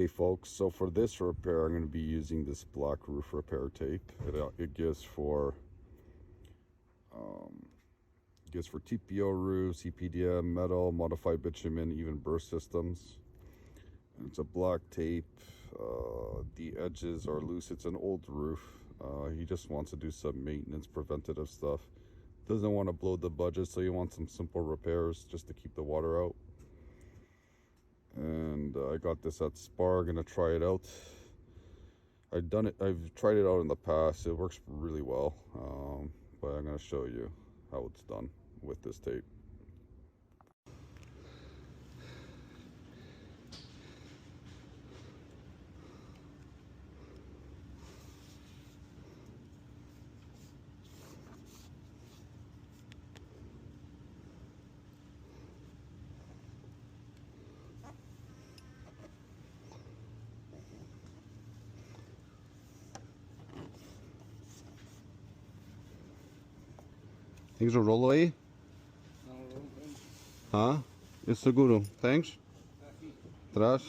Okay folks, so for this repair I'm going to be using this black roof repair tape. It gives for TPO roofs, EPDM, metal, modified bitumen, even burst systems. And it's a black tape. The edges are loose. It's an old roof. He just wants to do some maintenance, preventative stuff. Doesn't want to blow the budget, so he wants some simple repairs just to keep the water out. And I got this at Spar. Gonna try it out. I've tried it out in the past. It works really well, but I'm gonna show you how it's done with this tape. Thanks for roll away. Ha? It's seguro. Thanks. Tras.